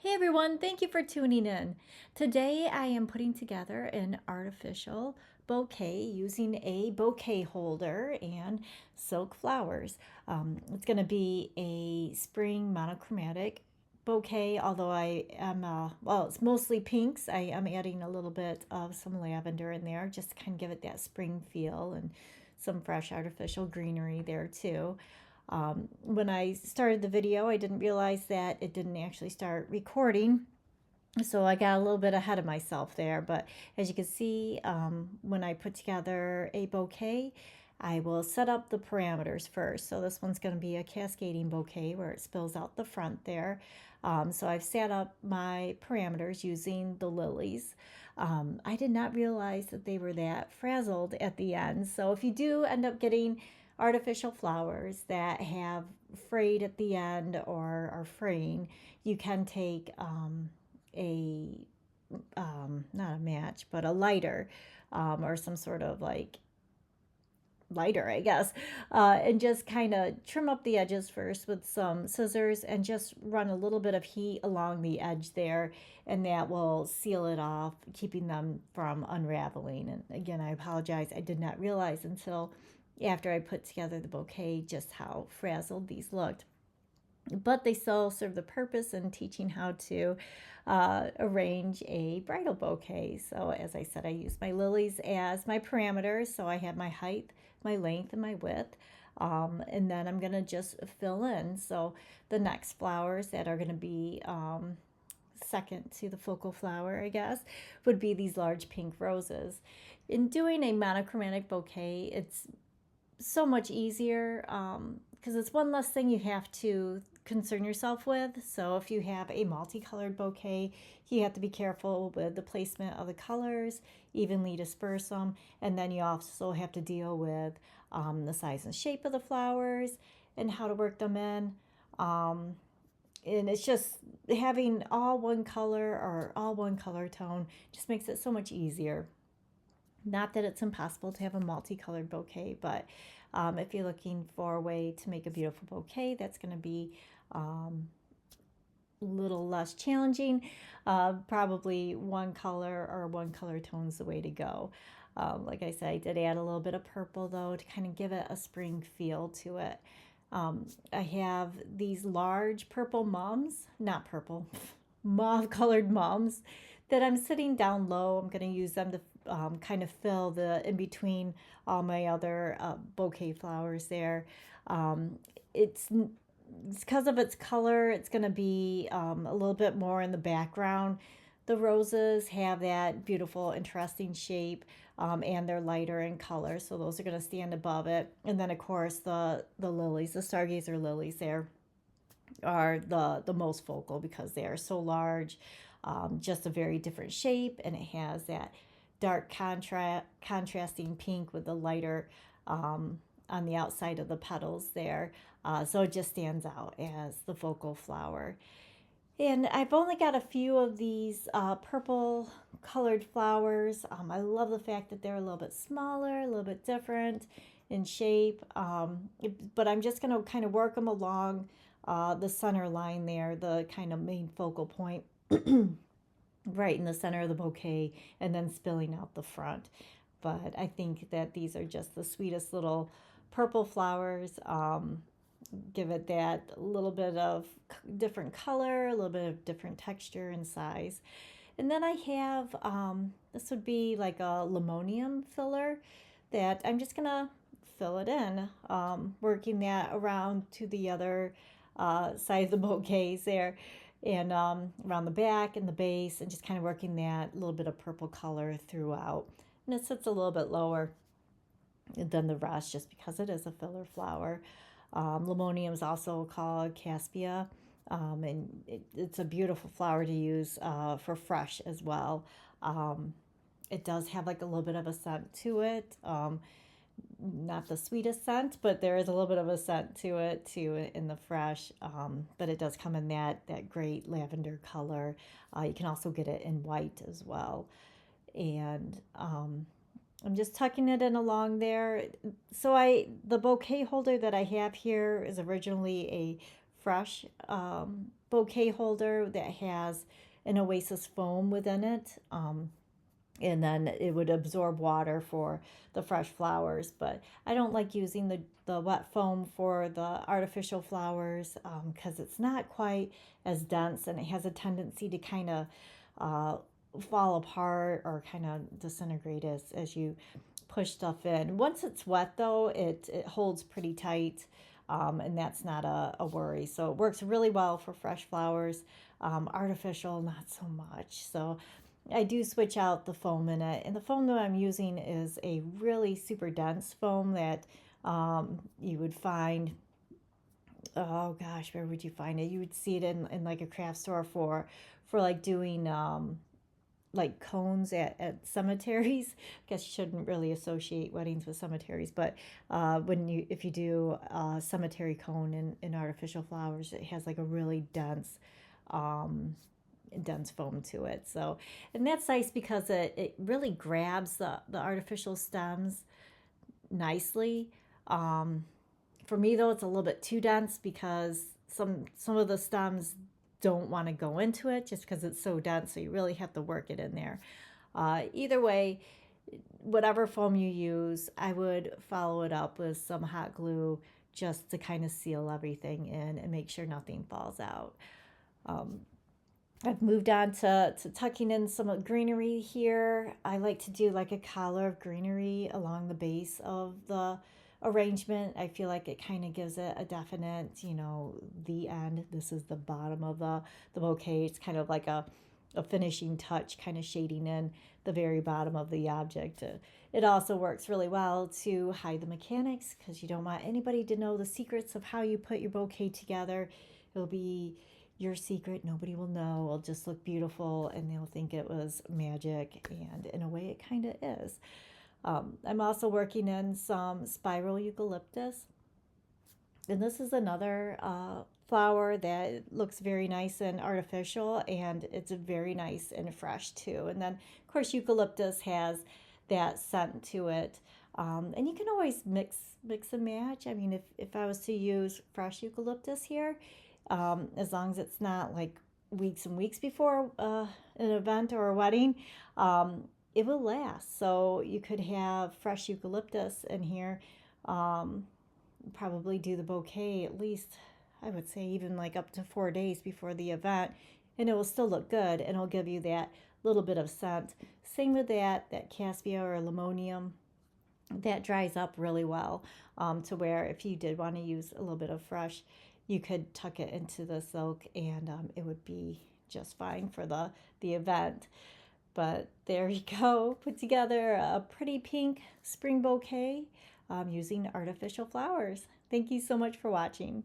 Hey everyone, thank you for tuning in. Today I am putting together an artificial bouquet using a bouquet holder and silk flowers. It's going to be a spring monochromatic bouquet, although it's mostly pinks. I am adding a little bit of some lavender in there just to kind of give it that spring feel and some fresh artificial greenery there too. When I started the video, I didn't realize that it didn't actually start recording. So I got a little bit ahead of myself there. But as you can see, when I put together a bouquet, I will set up the parameters first. So this one's going to be a cascading bouquet where it spills out the front there. So I've set up my parameters using the lilies. I did not realize that they were that frazzled at the end. So if you do end up getting artificial flowers that have frayed at the end or are fraying, you can take a not a match, but a lighter, or some sort of like lighter, I guess, and just kind of trim up the edges first with some scissors and just run a little bit of heat along the edge there, and that will seal it off, keeping them from unraveling. And again, I apologize, I did not realize until after I put together the bouquet just how frazzled these looked, but they still serve the purpose in teaching how to arrange a bridal bouquet. So as I said, I use my lilies as my parameters. So I have my height, my length, and my width. And then I'm going to just fill in. So the next flowers that are going to be second to the focal flower, I guess, would be these large pink roses. In doing a monochromatic bouquet, it's so much easier because it's one less thing you have to concern yourself with. So if you have a multicolored bouquet, you have to be careful with the placement of the colors, evenly disperse them, and then you also have to deal with the size and shape of the flowers and how to work them in. And it's just having all one color or all one color tone just makes it so much easier. Not that it's impossible to have a multicolored bouquet, but if you're looking for a way to make a beautiful bouquet, that's going to be a little less challenging. Probably one color or one color tone is the way to go. Like I said, I did add a little bit of purple though to kind of give it a spring feel to it. I have these large purple mums, not purple, mauve colored mums that I'm sitting down low. I'm going to use them to kind of fill the in between all my other bouquet flowers there. It's because of its color, it's going to be a little bit more in the background. The roses have that beautiful, interesting shape, and they're lighter in color, so those are going to stand above it. And then, of course, the lilies, the stargazer lilies, there are the most focal because they are so large, just a very different shape, and it has that dark contrasting pink with the lighter on the outside of the petals there. So it just stands out as the focal flower. And I've only got a few of these purple colored flowers. I love the fact that they're a little bit smaller, a little bit different in shape. But I'm just going to kind of work them along the center line there, the kind of main focal point, right in the center of the bouquet, and then spilling out the front. But I think that these are just the sweetest little purple flowers. Give it that little bit of different color, a little bit of different texture and size. And then I have, this would be like a limonium filler that I'm just gonna fill it in, working that around to the other side of the bouquets there, and around the back and the base, and just kind of working that little bit of purple color throughout. And it sits a little bit lower than the rest just because it is a filler flower. Limonium is also called Caspia, and it's a beautiful flower to use for fresh as well. It does have like a little bit of a scent to it. Not the sweetest scent, but there is a little bit of a scent to it too in the fresh. But it does come in that great lavender color. You can also get it in white as well. And I'm just tucking it in along there. So the bouquet holder that I have here is originally a fresh bouquet holder that has an oasis foam within it. And then it would absorb water for the fresh flowers. But I don't like using the wet foam for the artificial flowers because it's not quite as dense and it has a tendency to kind of uh, fall apart or kind of disintegrate as you push stuff in. Once it's wet though, it holds pretty tight. And that's not a worry. So it works really well for fresh flowers. Artificial, not so much. So I do switch out the foam in it. And the foam that I'm using is a really super dense foam that you would find, oh gosh, where would you find it? You would see it in like a craft store for like doing like cones at cemeteries. I guess you shouldn't really associate weddings with cemeteries, but if you do a cemetery cone in artificial flowers, it has like a really um, dense foam to it. So, and that's nice because it really grabs the artificial stems nicely. For me though, it's a little bit too dense because some of the stems don't want to go into it just because it's so dense. So you really have to work it in there. Either way, whatever foam you use, I would follow it up with some hot glue just to kind of seal everything in and make sure nothing falls out. I've moved on to tucking in some greenery here. I like to do like a collar of greenery along the base of the arrangement. I feel like it kind of gives it a definite, the end. This is the bottom of the bouquet. It's kind of like a finishing touch, kind of shading in the very bottom of the object. It also works really well to hide the mechanics because you don't want anybody to know the secrets of how you put your bouquet together. It'll be your secret. Nobody will know. It'll just look beautiful and they'll think it was magic. And in a way, it kind of is. I'm also working in some spiral eucalyptus. And this is another flower that looks very nice and artificial, and it's very nice and fresh too. And then, of course, eucalyptus has that scent to it. And you can always mix and match. I mean, if I was to use fresh eucalyptus here, as long as it's not like weeks and weeks before an event or a wedding, it will last. So you could have fresh eucalyptus in here, probably do the bouquet at least, I would say even like up to 4 days before the event, and it will still look good and it'll give you that little bit of scent. Same with that cassia or limonium. That dries up really well to where if you did want to use a little bit of fresh, you could tuck it into the silk and it would be just fine for the event. But there you go, put together a pretty pink spring bouquet using artificial flowers. Thank you so much for watching.